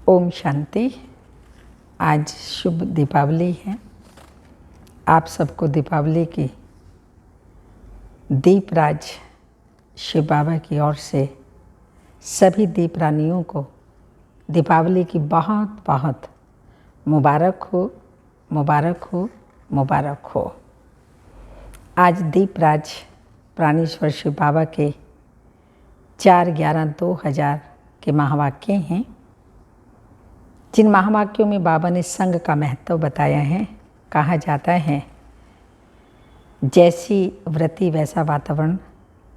ओम शांति। आज शुभ दीपावली है। आप सबको दीपावली की दीपराज शिव बाबा की ओर से सभी दीप रानियों को दीपावली की बहुत बहुत मुबारक हो, मुबारक हो, मुबारक हो। आज दीपराज प्राणेश्वर शिव बाबा के 4/11/2000 के महावाक्य हैं, जिन महावाक्यों में बाबा ने संग का महत्व बताया है। कहा जाता है, जैसी वृत्ति वैसा वातावरण,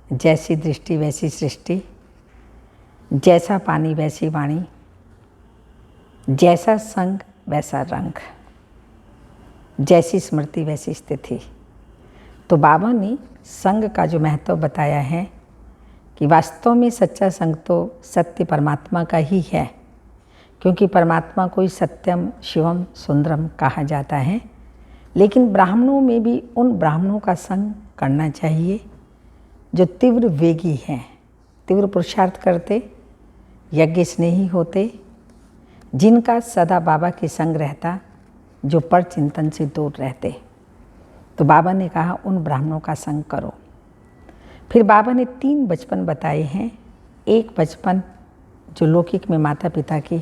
जैसी दृष्टि वैसी सृष्टि, जैसा पानी वैसी वाणी, जैसा संग वैसा रंग, जैसी स्मृति वैसी स्थिति। तो बाबा ने संग का जो महत्व बताया है कि वास्तव में सच्चा संग तो सत्य परमात्मा का ही है, क्योंकि परमात्मा को ही सत्यम शिवम सुंदरम कहा जाता है। लेकिन ब्राह्मणों में भी उन ब्राह्मणों का संग करना चाहिए जो तीव्र वेगी हैं, तीव्र पुरुषार्थ करते, यज्ञ स्नेही होते, जिनका सदा बाबा के संग रहता, जो पर चिंतन से दूर रहते। तो बाबा ने कहा उन ब्राह्मणों का संग करो। फिर बाबा ने 3 बचपन बताए हैं। एक बचपन जो लौकिक में माता पिता की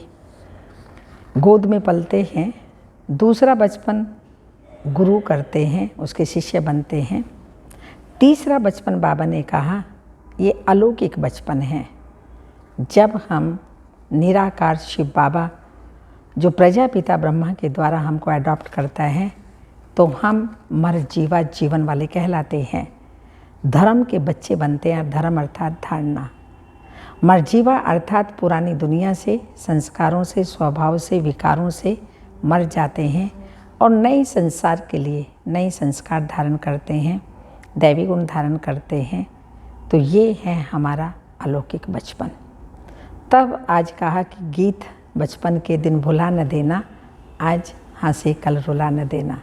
गोद में पलते हैं, दूसरा बचपन गुरु करते हैं, उसके शिष्य बनते हैं, तीसरा बचपन बाबा ने कहा ये अलौकिक बचपन है, जब हम निराकार शिव बाबा जो प्रजापिता ब्रह्मा के द्वारा हमको अडॉप्ट करता है, तो हम मर जीवा जीवन वाले कहलाते हैं, धर्म के बच्चे बनते हैं। धर्म अर्थात धारणा, मरजीवा अर्थात पुरानी दुनिया से, संस्कारों से, स्वभाव से, विकारों से मर जाते हैं और नए संसार के लिए नए संस्कार धारण करते हैं, दैवी गुण धारण करते हैं। तो ये है हमारा अलौकिक बचपन। तब आज कहा कि गीत बचपन के दिन भुला न देना, आज हंसे कल रुला न देना।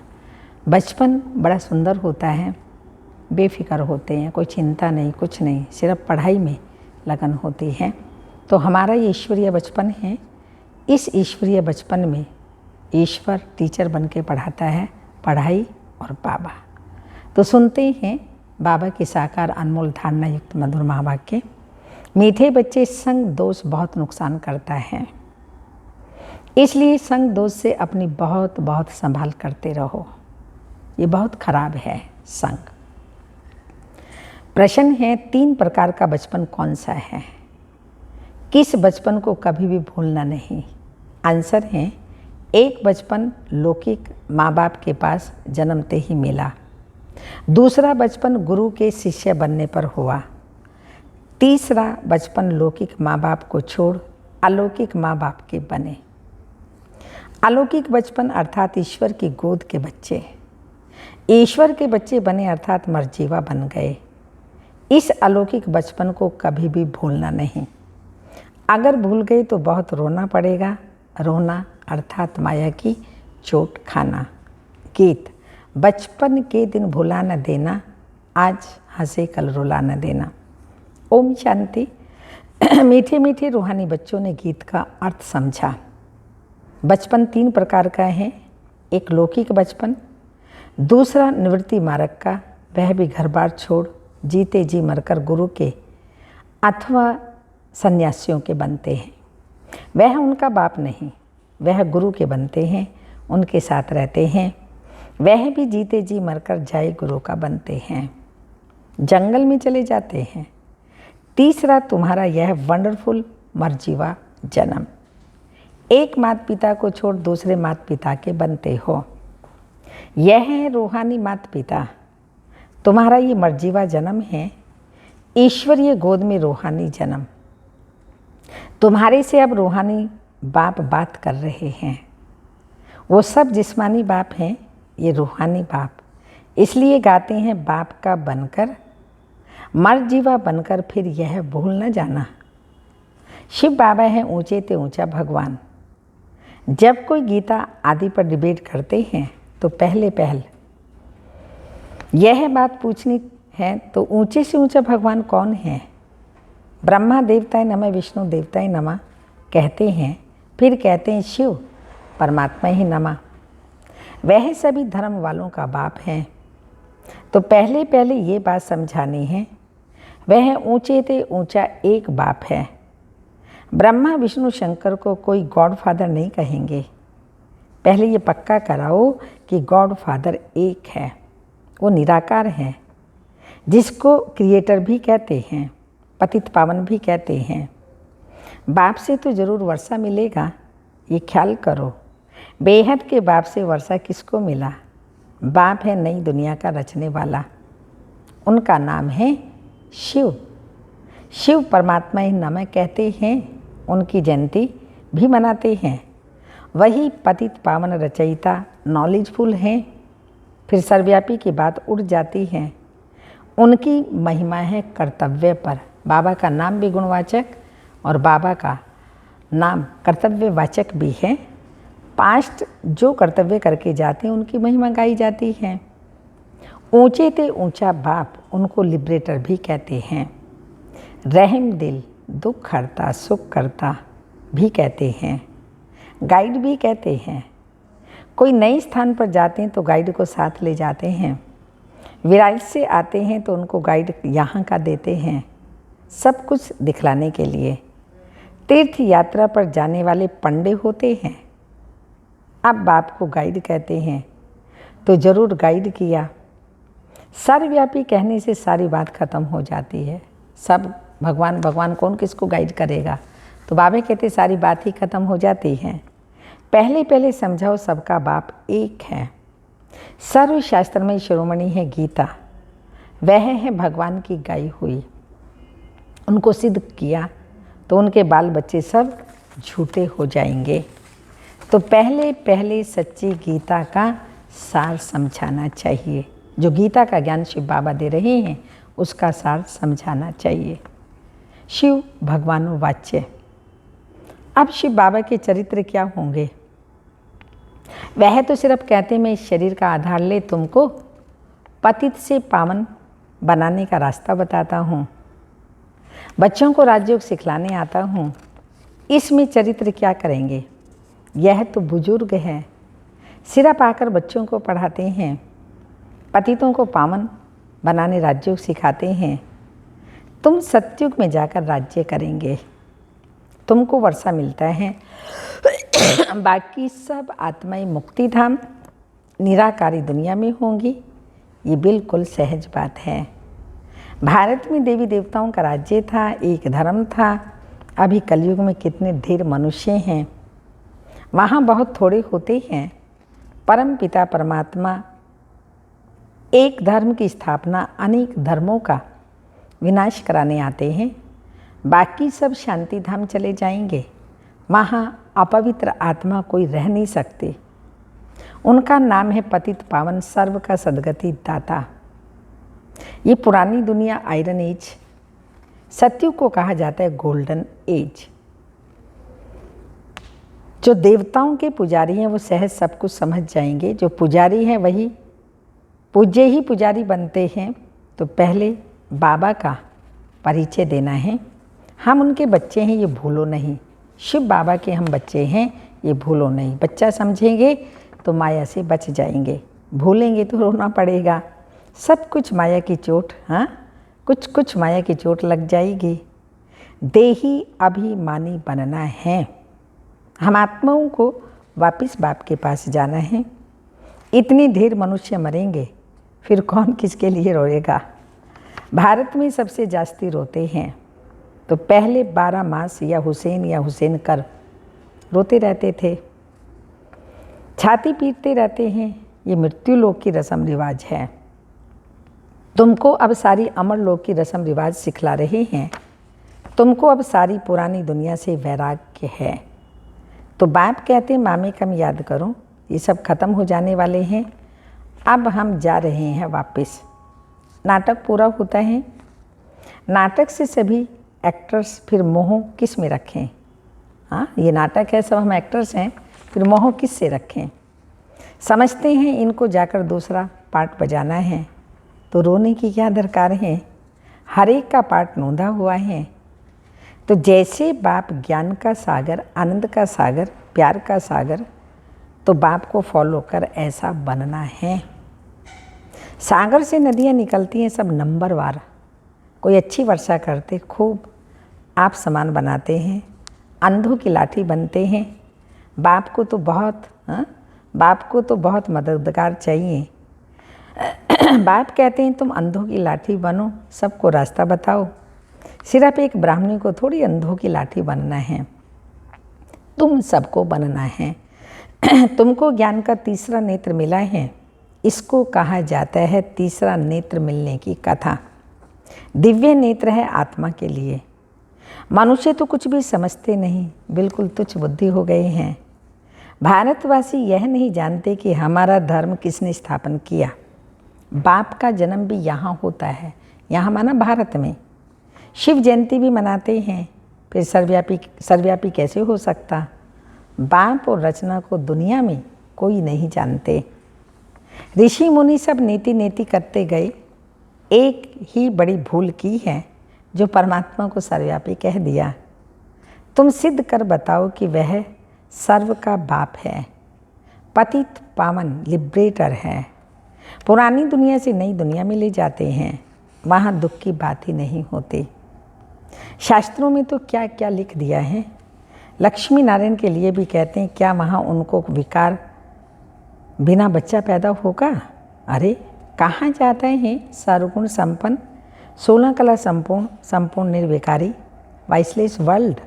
बचपन बड़ा सुंदर होता है, बेफिक्र होते हैं, कोई चिंता नहीं, कुछ नहीं, सिर्फ पढ़ाई में लगन होती है। तो हमारा ये ईश्वरीय बचपन है। इस ईश्वरीय बचपन में ईश्वर टीचर बन के पढ़ाता है, पढ़ाई और बाबा। तो सुनते हैं बाबा की साकार अनमोल धारणा युक्त मधुर महावाक्य। मीठे बच्चे संग दोष बहुत नुकसान करता है, इसलिए संग दोष से अपनी बहुत बहुत संभाल करते रहो। ये बहुत खराब है संग। प्रश्न है 3 प्रकार का बचपन कौन सा है? किस बचपन को कभी भी भूलना नहीं? आंसर है, एक बचपन लौकिक माँ बाप के पास जन्मते ही मिला, दूसरा बचपन गुरु के शिष्य बनने पर हुआ, तीसरा बचपन लौकिक माँ बाप को छोड़ अलौकिक माँ बाप के बने। अलौकिक बचपन अर्थात ईश्वर की गोद के बच्चे, ईश्वर के बच्चे बने अर्थात मरजीवा बन गए। इस अलौकिक बचपन को कभी भी भूलना नहीं। अगर भूल गए तो बहुत रोना पड़ेगा। रोना अर्थात माया की चोट खाना। गीत बचपन के दिन भुला न देना, आज हंसे कल रुला न देना। ओम शांति। मीठे मीठे रूहानी बच्चों ने गीत का अर्थ समझा। बचपन 3 प्रकार का है। एक लौकिक बचपन, दूसरा निवृत्ति मार्ग का, वह भी घर बार छोड़ जीते जी मरकर गुरु के अथवा सन्यासियों के बनते हैं। वह उनका बाप नहीं, वह गुरु के बनते हैं, उनके साथ रहते हैं। वह भी जीते जी मरकर जाए गुरु का बनते हैं, जंगल में चले जाते हैं। तीसरा तुम्हारा यह वंडरफुल मरजीवा जन्म, एक माता पिता को छोड़ दूसरे माता पिता के बनते हो। यह है रूहानी माता पिता। तुम्हारा ये मरजीवा जन्म है, ईश्वरीय गोद में रूहानी जन्म। तुम्हारे से अब रूहानी बाप बात कर रहे हैं। वो सब जिस्मानी बाप हैं, ये रूहानी बाप। इसलिए गाते हैं बाप का बनकर, मरजीवा बनकर फिर यह भूल न जाना। शिव बाबा हैं ऊंचे ते ऊंचा भगवान। जब कोई गीता आदि पर डिबेट करते हैं तो पहले यह बात पूछनी है, तो ऊंचे से ऊंचा भगवान कौन है? ब्रह्मा देवताय नमः, विष्णु देवताय नमः कहते हैं, फिर कहते हैं शिव परमात्मा ही नमा, वह सभी धर्म वालों का बाप है। तो पहले पहले ये बात समझानी है, वह ऊंचे से ऊंचा एक बाप है। ब्रह्मा विष्णु शंकर को कोई गॉड फादर नहीं कहेंगे। पहले ये पक्का कराओ कि गॉड फादर एक है, वो निराकार है, जिसको क्रिएटर भी कहते हैं, पतित पावन भी कहते हैं। बाप से तो ज़रूर वर्षा मिलेगा, ये ख्याल करो। बेहद के बाप से वर्षा किसको मिला? बाप है नई दुनिया का रचने वाला, उनका नाम है शिव। शिव परमात्मा ही नमः कहते हैं, उनकी जयंती भी मनाते हैं। वही पतित पावन रचयिता नॉलेजफुल हैं। फिर सर्वव्यापी की बात उड़ जाती है। उनकी महिमा है कर्तव्य पर। बाबा का नाम भी गुणवाचक और बाबा का नाम कर्तव्यवाचक भी है। पास्ट जो कर्तव्य करके जाते हैं उनकी महिमा गाई जाती है। ऊंचे ते ऊंचा बाप, उनको लिबरेटर भी कहते हैं। रहम दिल, दुख हरता, सुख करता भी कहते हैं। गाइड भी कहते हैं। कोई नए स्थान पर जाते हैं तो गाइड को साथ ले जाते हैं। विराट से आते हैं तो उनको गाइड यहाँ का देते हैं, सब कुछ दिखलाने के लिए। तीर्थ यात्रा पर जाने वाले पंडे होते हैं। अब बाप को गाइड कहते हैं तो ज़रूर गाइड किया। सर्वव्यापी कहने से सारी बात खत्म हो जाती है। सब भगवान भगवान कौन किसको गाइड करेगा? तो बाबा कहते सारी बात ही खत्म हो जाती है। पहले पहले समझाओ सबका बाप एक है। सर्वशास्त्र में शिरोमणि है गीता, वह है भगवान की गाई हुई। उनको सिद्ध किया तो उनके बाल बच्चे सब झूठे हो जाएंगे। तो पहले पहले सच्ची गीता का सार समझाना चाहिए। जो गीता का ज्ञान शिव बाबा दे रहे हैं उसका सार समझाना चाहिए। शिव भगवान वाच्य। अब शिव बाबा के चरित्र क्या होंगे? वह तो सिर्फ कहते मैं इस शरीर का आधार ले तुमको पतित से पावन बनाने का रास्ता बताता हूँ, बच्चों को राजयोग सिखलाने आता हूँ। इसमें चरित्र क्या करेंगे? यह तो बुजुर्ग है, सिर्फ आकर बच्चों को पढ़ाते हैं, पतितों को पावन बनाने राजयोग सिखाते हैं। तुम सतयुग में जाकर राज्य करेंगे, तुमको वर्षा मिलता है। बाकी सब आत्माएं मुक्ति धाम निराकारी दुनिया में होंगी। ये बिल्कुल सहज बात है। भारत में देवी देवताओं का राज्य था, एक धर्म था। अभी कलयुग में कितने ढेर मनुष्य हैं, वहाँ बहुत थोड़े होते हैं। परम पिता परमात्मा एक धर्म की स्थापना अनेक धर्मों का विनाश कराने आते हैं। बाकी सब शांति धाम चले जाएंगे, वहाँ अपवित्र आत्मा कोई रह नहीं सकती। उनका नाम है पतित पावन सर्व का सद्गति दाता। ये पुरानी दुनिया आयरन एज, सतयुग को कहा जाता है गोल्डन एज। जो देवताओं के पुजारी हैं वो सहज सब कुछ समझ जाएंगे। जो पुजारी हैं वही पूज्य ही पुजारी बनते हैं। तो पहले बाबा का परिचय देना है। हम उनके बच्चे हैं, ये भूलो नहीं। शिव बाबा के हम बच्चे हैं, ये भूलो नहीं। बच्चा समझेंगे तो माया से बच जाएंगे, भूलेंगे तो रोना पड़ेगा। सब कुछ माया की चोट, हाँ कुछ कुछ माया की चोट लग जाएगी। देही अभिमानी बनना है। हम आत्माओं को वापस बाप के पास जाना है। इतने ढेर मनुष्य मरेंगे, फिर कौन किसके लिए रोएगा? भारत में सबसे जास्ती रोते हैं तो पहले 12 मास या हुसैन कर रोते रहते थे, छाती पीटते रहते हैं। ये मृत्यु लोक की रस्म रिवाज है। तुमको अब सारी अमर लोक की रस्म रिवाज सिखला रहे हैं। तुमको अब सारी पुरानी दुनिया से वैराग्य है। तो बाप कहते हैं मामे कम याद करो, ये सब खत्म हो जाने वाले हैं। अब हम जा रहे हैं वापस। नाटक पूरा होता है। नाटक से सभी एक्टर्स फिर मोह किस में रखें? हाँ ये नाटक है, सब हम एक्टर्स हैं, फिर मोह किस से रखें? समझते हैं इनको जाकर दूसरा पार्ट बजाना है, तो रोने की क्या दरकार है? हर एक का पार्ट नोंदा हुआ है। तो जैसे बाप ज्ञान का सागर, आनंद का सागर, प्यार का सागर, तो बाप को फॉलो कर ऐसा बनना है। सागर से नदियाँ निकलती हैं सब नंबरवार। कोई अच्छी वर्षा करते, खूब आप समान बनाते हैं, अंधों की लाठी बनते हैं। बाप को तो बहुत मददगार चाहिए। बाप कहते हैं तुम अंधों की लाठी बनो, सबको रास्ता बताओ। सिर्फ एक ब्राह्मणी को थोड़ी अंधों की लाठी बनना है, तुम सबको बनना है। तुमको ज्ञान का तीसरा नेत्र मिला है, इसको कहा जाता है तीसरा नेत्र मिलने की कथा। दिव्य नेत्र है आत्मा के लिए। मनुष्य तो कुछ भी समझते नहीं, बिल्कुल तुच्छ बुद्धि हो गए हैं। भारतवासी यह नहीं जानते कि हमारा धर्म किसने स्थापन किया। बाप का जन्म भी यहाँ होता है, यहाँ माना भारत में। शिव जयंती भी मनाते हैं, फिर सर्वव्यापी कैसे हो सकता। बाप और रचना को दुनिया में कोई नहीं जानते। ऋषि मुनि सब नीति करते गए, एक ही बड़ी भूल की है जो परमात्मा को सर्वव्यापी कह दिया। तुम सिद्ध कर बताओ कि वह सर्व का बाप है, पतित पावन लिबरेटर है। पुरानी दुनिया से नई दुनिया में ले जाते हैं, वहाँ दुख की बात ही नहीं होती। शास्त्रों में तो क्या क्या लिख दिया है। लक्ष्मी नारायण के लिए भी कहते हैं, क्या वहाँ उनको विकार बिना बच्चा पैदा होगा। अरे कहाँ जाता है सर्वगुण संपन्न, 16 कला संपूर्ण निर्विकारी वाइसलेस वर्ल्ड,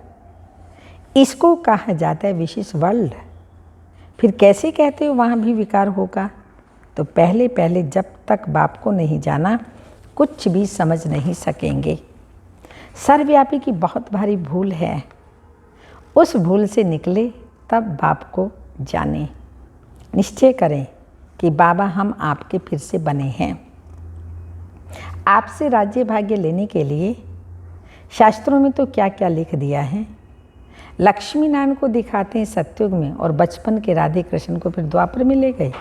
इसको कहा जाता है विशेष वर्ल्ड। फिर कैसे कहते हो वहाँ भी विकार होगा। तो पहले जब तक बाप को नहीं जाना कुछ भी समझ नहीं सकेंगे। सर्वव्यापी की बहुत भारी भूल है, उस भूल से निकले तब बाप को जाने। निश्चय करें कि बाबा हम आपके फिर से बने हैं। आपसे राज्य भाग्य लेने के लिए शास्त्रों में तो क्या क्या लिख दिया है। लक्ष्मी नारायण को दिखाते हैं सतयुग में, और बचपन के राधे कृष्ण को फिर द्वापर में ले गए।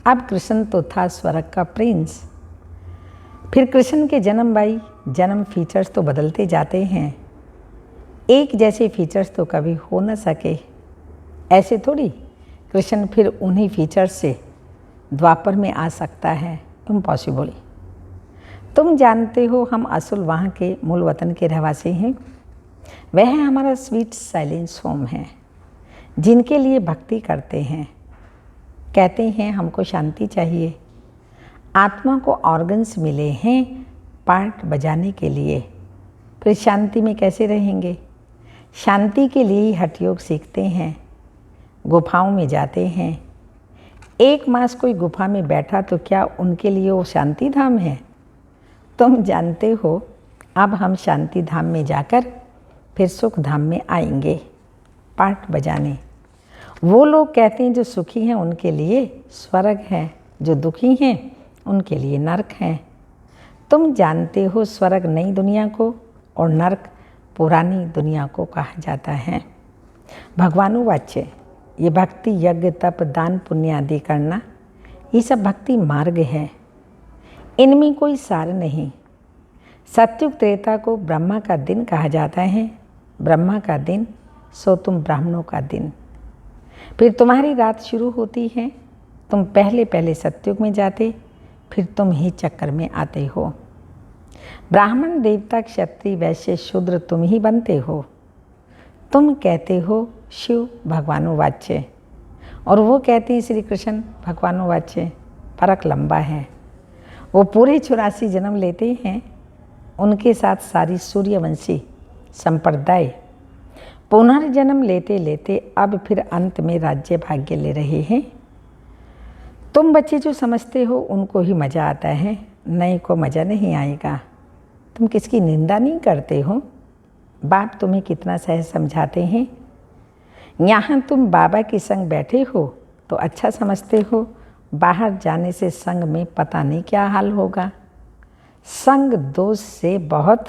अब कृष्ण तो था स्वर्ग का प्रिंस। फिर कृष्ण के जन्म फीचर्स तो बदलते जाते हैं, एक जैसे फीचर्स तो कभी हो न सके। ऐसे थोड़ी कृष्ण फिर उन्हीं फीचर्स से द्वापर में आ सकता है, इम्पॉसिबल। तुम जानते हो हम असल वहाँ के मूल वतन के रहवासी हैं। वह हमारा स्वीट साइलेंस होम है, जिनके लिए भक्ति करते हैं। कहते हैं हमको शांति चाहिए। आत्मा को ऑर्गन्स मिले हैं पार्ट बजाने के लिए, फिर शांति में कैसे रहेंगे। शांति के लिए ही हठ योग सीखते हैं, गुफाओं में जाते हैं। एक मास कोई गुफा में बैठा तो क्या उनके लिए वो शांति धाम है। तुम जानते हो अब हम शांति धाम में जाकर फिर सुख धाम में आएंगे पार्ट बजाने। वो लोग कहते हैं जो सुखी हैं उनके लिए स्वर्ग है, जो दुखी हैं उनके लिए नरक है। तुम जानते हो स्वर्ग नई दुनिया को और नरक पुरानी दुनिया को कहा जाता है। भगवानुवाच्य ये भक्ति यज्ञ तप दान पुण्य आदि करना, ये सब भक्ति मार्ग है, इनमें कोई सार नहीं। सत्युग त्रेता को ब्रह्मा का दिन कहा जाता है। ब्रह्मा का दिन सो तुम ब्राह्मणों का दिन। फिर तुम्हारी रात शुरू होती है। तुम पहले सत्युग में जाते, फिर तुम ही चक्कर में आते हो। ब्राह्मण देवता क्षत्रिय वैश्य शूद्र तुम ही बनते हो। तुम कहते हो शिव भगवानुवाच्य, और वो कहते हैं श्री कृष्ण भगवानुवाच्य। फर्क लंबा है। वो पूरे 84 जन्म लेते हैं, उनके साथ सारी सूर्यवंशी संप्रदाय पुनर्जन्म लेते लेते अब फिर अंत में राज्य भाग्य ले रहे हैं। तुम बच्चे जो समझते हो उनको ही मज़ा आता है, नए को मज़ा नहीं आएगा। तुम किसकी निंदा नहीं करते हो। बाप तुम्हें कितना सहज समझाते हैं। यहाँ तुम बाबा के संग बैठे हो तो अच्छा समझते हो, बाहर जाने से संग में पता नहीं क्या हाल होगा। संग दोष से बहुत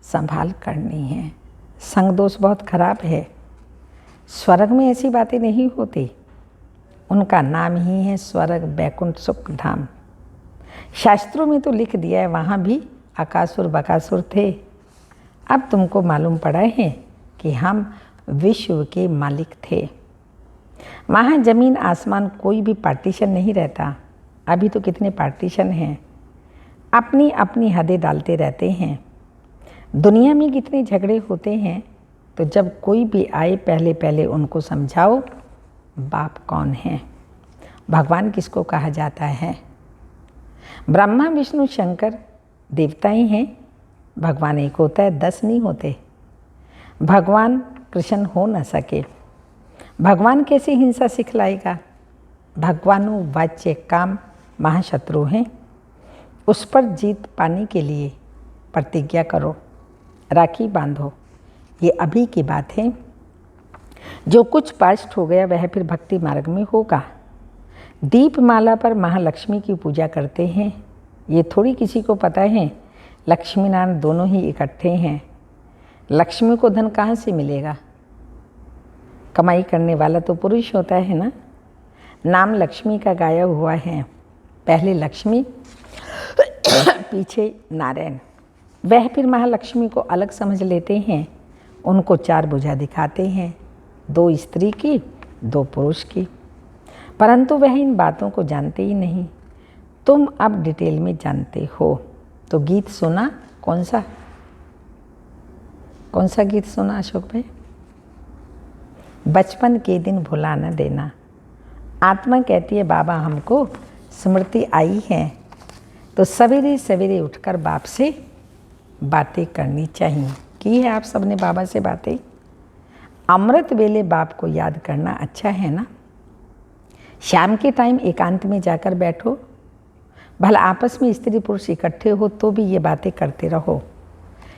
संभाल करनी है। संग दोष बहुत खराब है। स्वर्ग में ऐसी बातें नहीं होती, उनका नाम ही है स्वर्ग बैकुंठ सुख धाम। शास्त्रों में तो लिख दिया है वहाँ भी अकासुर बकासुर थे, अब तुमको मालूम पड़ा है कि हम विश्व के मालिक थे। वहाँ ज़मीन आसमान कोई भी पार्टीशन नहीं रहता। अभी तो कितने पार्टीशन हैं, अपनी अपनी हदें डालते रहते हैं। दुनिया में कितने झगड़े होते हैं। तो जब कोई भी आए पहले पहले उनको समझाओ बाप कौन है, भगवान किसको कहा जाता है। ब्रह्मा विष्णु शंकर देवता ही हैं। भगवान एक होता है, 10 नहीं होते। भगवान कृष्ण हो न सके। भगवान कैसे हिंसा सिखलाएगा। भगवानु वाच्य काम महाशत्रु हैं। उस पर जीत पाने के लिए प्रतिज्ञा करो, राखी बांधो। ये अभी की बात है। जो कुछ पास्ट हो गया वह फिर भक्ति मार्ग में होगा। दीपमाला पर महालक्ष्मी की पूजा करते हैं। ये थोड़ी किसी को पता है लक्ष्मी नारायण दोनों ही इकट्ठे हैं। लक्ष्मी को धन कहाँ से मिलेगा। कमाई करने वाला तो पुरुष होता है ना। नाम लक्ष्मी का गाया हुआ है, पहले लक्ष्मी पीछे नारायण। वह फिर महालक्ष्मी को अलग समझ लेते हैं। उनको 4 भुजा दिखाते हैं, 2 स्त्री की 2 पुरुष की। परंतु वह इन बातों को जानते ही नहीं। तुम अब डिटेल में जानते हो। तो गीत सुना, कौन सा गीत सुना अशोक भाई। बचपन के दिन भुला न देना। आत्मा कहती है बाबा हमको स्मृति आई है तो सवेरे सवेरे उठकर बाप से बातें करनी चाहिए। की है आप सबने बाबा से बातें। अमृत वेले बाप को याद करना अच्छा है ना। शाम के टाइम एकांत में जाकर बैठो, भला आपस में स्त्री पुरुष इकट्ठे हो तो भी ये बातें करते रहो।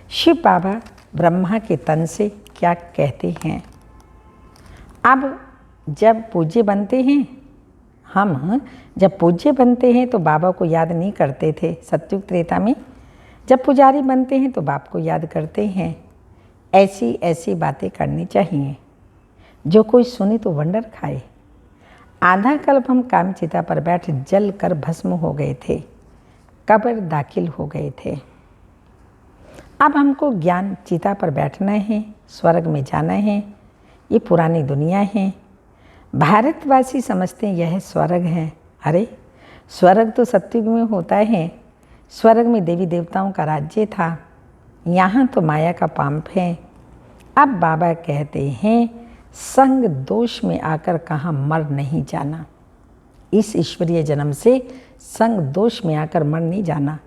शिव बाबा ब्रह्मा के तन से क्या कहते हैं। अब जब पूज्य बनते हैं, हम जब पूज्य बनते हैं तो बाबा को याद नहीं करते थे। सतयुग त्रेता में जब पुजारी बनते हैं तो बाप को याद करते हैं। ऐसी ऐसी बातें करनी चाहिए जो कोई सुने तो वंडर खाए। आधा कल्प हम कामचिता पर बैठ जल कर भस्म हो गए थे, कब्र दाखिल हो गए थे। अब हमको ज्ञान चिता पर बैठना है, स्वर्ग में जाना है। ये पुरानी दुनिया है। भारतवासी समझते हैं यह स्वर्ग है। अरे स्वर्ग तो सतयुग में होता है। स्वर्ग में देवी देवताओं का राज्य था, यहाँ तो माया का पांप है। अब बाबा कहते हैं संग दोष में आकर कहाँ मर नहीं जाना। इस ईश्वरीय जन्म से संग दोष में आकर मर नहीं जाना,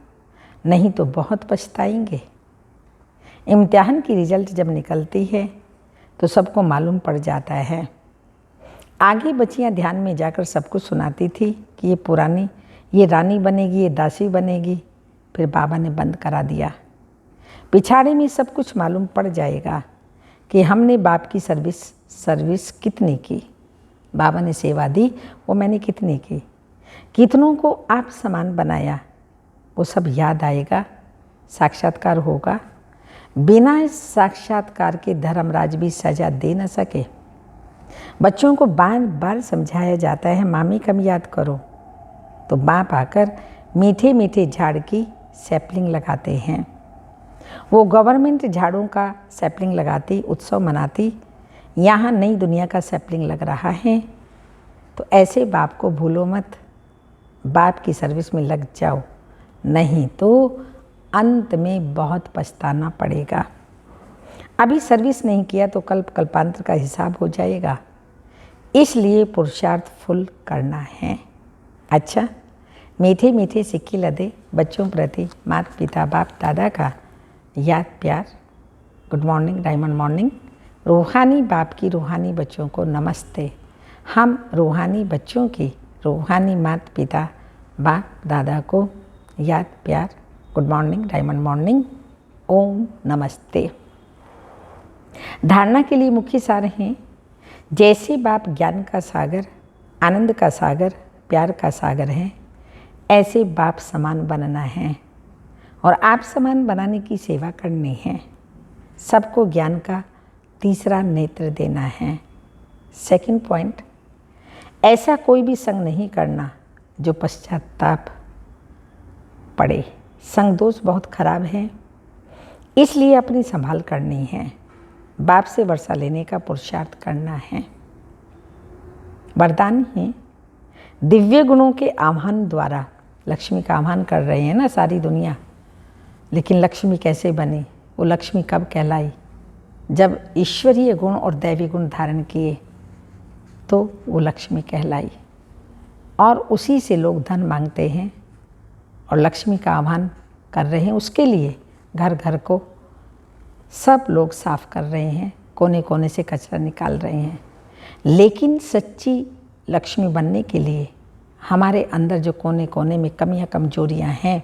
नहीं तो बहुत पछताएंगे। इम्तिहान की रिजल्ट जब निकलती है तो सबको मालूम पड़ जाता है। आगे बच्चियां ध्यान में जाकर सबको सुनाती थी कि ये पुरानी, ये रानी बनेगी, ये दासी बनेगी। फिर बाबा ने बंद करा दिया। पिछाड़ी में सब कुछ मालूम पड़ जाएगा कि हमने बाप की सर्विस कितनी की। बाबा ने सेवा दी वो मैंने कितनी की, कितनों को आप समान बनाया, वो सब याद आएगा। साक्षात्कार होगा। बिना साक्षात्कार के धर्मराज भी सजा दे न सके। बच्चों को बार बार समझाया जाता है मामी कम याद करो, तो बाप आकर मीठे मीठे झाड़ की सैपलिंग लगाते हैं। वो गवर्नमेंट झाड़ों का सैपलिंग लगाती, उत्सव मनाती। यहाँ नई दुनिया का सैपलिंग लग रहा है। तो ऐसे बाप को भूलो मत, बाप की सर्विस में लग जाओ, नहीं तो अंत में बहुत पछताना पड़ेगा। अभी सर्विस नहीं किया तो कल्पांतर का हिसाब हो जाएगा। इसलिए पुरुषार्थ फुल करना है। अच्छा, मीठे मीठे सिक्के लदे बच्चों प्रति माता पिता बाप दादा का याद प्यार। Good morning, diamond morning. रूहानी बाप की रूहानी बच्चों को नमस्ते। हम रूहानी बच्चों की रूहानी माता पिता बाप दादा को याद प्यार। Good morning, diamond morning. ओम नमस्ते। धारणा के लिए मुख्य सार हैं। जैसे बाप ज्ञान का सागर, आनंद का सागर, प्यार का सागर है, ऐसे बाप समान बनना है और आप समान बनाने की सेवा करनी है। सबको ज्ञान का तीसरा नेत्र देना है। सेकंड पॉइंट, ऐसा कोई भी संग नहीं करना जो पश्चाताप पड़े। संग दोष बहुत खराब है। इसलिए अपनी संभाल करनी है, बाप से वर्षा लेने का पुरुषार्थ करना है। वरदान है दिव्य गुणों के आह्वान द्वारा लक्ष्मी का आह्वान कर रहे हैं ना सारी दुनिया, लेकिन लक्ष्मी कैसे बनी? वो लक्ष्मी कब कहलाई? जब ईश्वरीय गुण और दैवी गुण धारण किए तो वो लक्ष्मी कहलाई। और उसी से लोग धन मांगते हैं और लक्ष्मी का आह्वान कर रहे हैं। उसके लिए घर घर को सब लोग साफ कर रहे हैं, कोने कोने से कचरा निकाल रहे हैं। लेकिन सच्ची लक्ष्मी बनने के लिए हमारे अंदर जो कोने कोने में कमियां कमजोरियां हैं,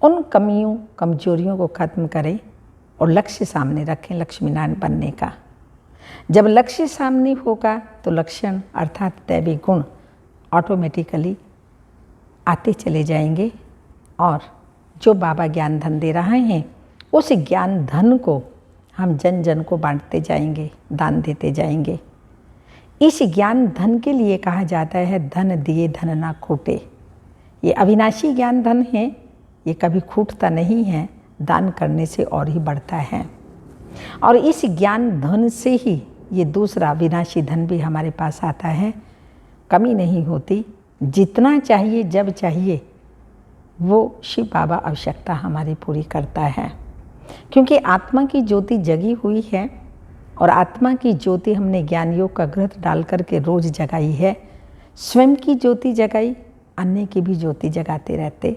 उन कमियों कमजोरियों को ख़त्म करें और लक्ष्य सामने रखें लक्ष्मी नारायण बनने का। जब लक्ष्य सामने होगा तो लक्षण अर्थात दैवी गुण ऑटोमेटिकली आते चले जाएंगे और जो बाबा ज्ञान धन दे रहे हैं उस ज्ञान धन को हम जन जन को बांटते जाएंगे, दान देते जाएंगे। इस ज्ञान धन के लिए कहा जाता है धन दिए धन ना खोटे। ये अविनाशी ज्ञान धन है, ये कभी खूटता नहीं है, दान करने से और ही बढ़ता है। और इस ज्ञान धन से ही ये दूसरा विनाशी धन भी हमारे पास आता है, कमी नहीं होती। जितना चाहिए जब चाहिए वो शिव बाबा आवश्यकता हमारी पूरी करता है, क्योंकि आत्मा की ज्योति जगी हुई है और आत्मा की ज्योति हमने ज्ञान योग का ग्रंथ डाल करके रोज जगाई है। स्वयं की ज्योति जगाई, अन्य की भी ज्योति जगाते रहते,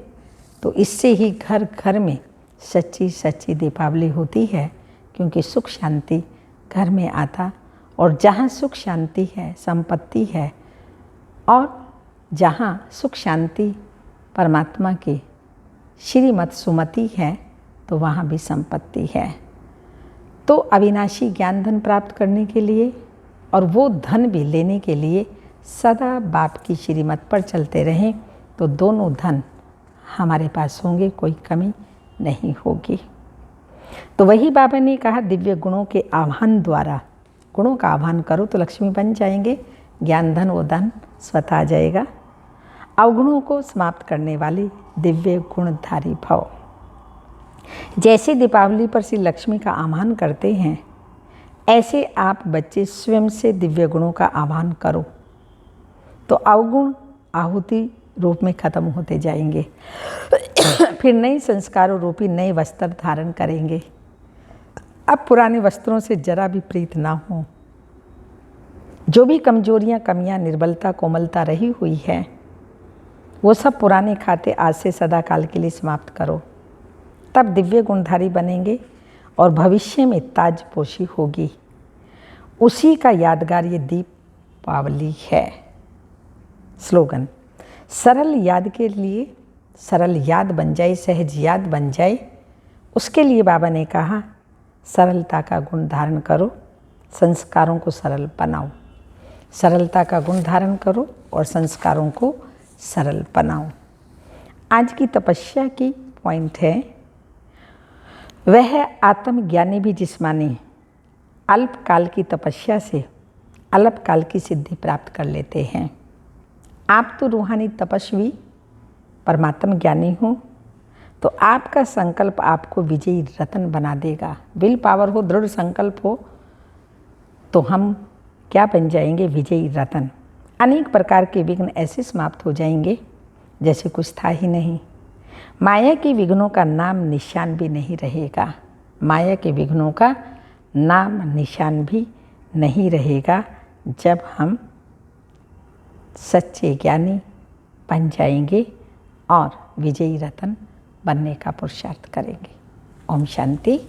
तो इससे ही घर घर में सच्ची सच्ची दीपावली होती है। क्योंकि सुख शांति घर में आता, और जहाँ सुख शांति है संपत्ति है, और जहाँ सुख शांति परमात्मा की श्रीमत सुमति है तो वहाँ भी संपत्ति है। तो अविनाशी ज्ञान धन प्राप्त करने के लिए और वो धन भी लेने के लिए सदा बाप की श्रीमत पर चलते रहें तो दोनों धन हमारे पास होंगे, कोई कमी नहीं होगी। तो वही बाबा ने कहा दिव्य गुणों के आह्वान द्वारा, गुणों का आह्वान करो तो लक्ष्मी बन जाएंगे, ज्ञान धन वो धन स्वतः आ जाएगा। अवगुणों को समाप्त करने वाली दिव्य गुणधारी भव। जैसे दीपावली पर श्री लक्ष्मी का आह्वान करते हैं, ऐसे आप बच्चे स्वयं से दिव्य गुणों का आह्वान करो तो अवगुण आहुति रूप में खत्म होते जाएंगे। फिर नए संस्कारों रूपी नए वस्त्र धारण करेंगे। अब पुराने वस्त्रों से जरा भी प्रीत ना हो। जो भी कमजोरियां, कमियां, निर्बलता, कोमलता रही हुई है वो सब पुराने खाते आज से सदा काल के लिए समाप्त करो। तब दिव्य गुणधारी बनेंगे और भविष्य में ताजपोशी होगी। उसी का यादगार ये दीपावली है। स्लोगन, सरल याद के लिए सरल याद बन जाए, सहज याद बन जाए, उसके लिए बाबा ने कहा सरलता का गुण धारण करो, संस्कारों को सरल बनाओ। सरलता का गुण धारण करो और संस्कारों को सरल बनाओ। आज की तपस्या की पॉइंट है, वह आत्मज्ञानी भी जिस्मानी अल्पकाल की तपस्या से अल्पकाल की सिद्धि प्राप्त कर लेते हैं। आप तो रूहानी तपस्वी परमात्म ज्ञानी हो, तो आपका संकल्प आपको विजयी रतन बना देगा। विल पावर हो, दृढ़ संकल्प हो, तो हम क्या बन जाएंगे? विजयी रतन। अनेक प्रकार के विघ्न ऐसे समाप्त हो जाएंगे जैसे कुछ था ही नहीं। माया के विघ्नों का नाम निशान भी नहीं रहेगा। माया के विघ्नों का नाम निशान भी नहीं रहेगा जब हम सच्चे ज्ञानी बन जाएंगे और विजयी रतन बनने का पुरुषार्थ करेंगे। ओम शांति।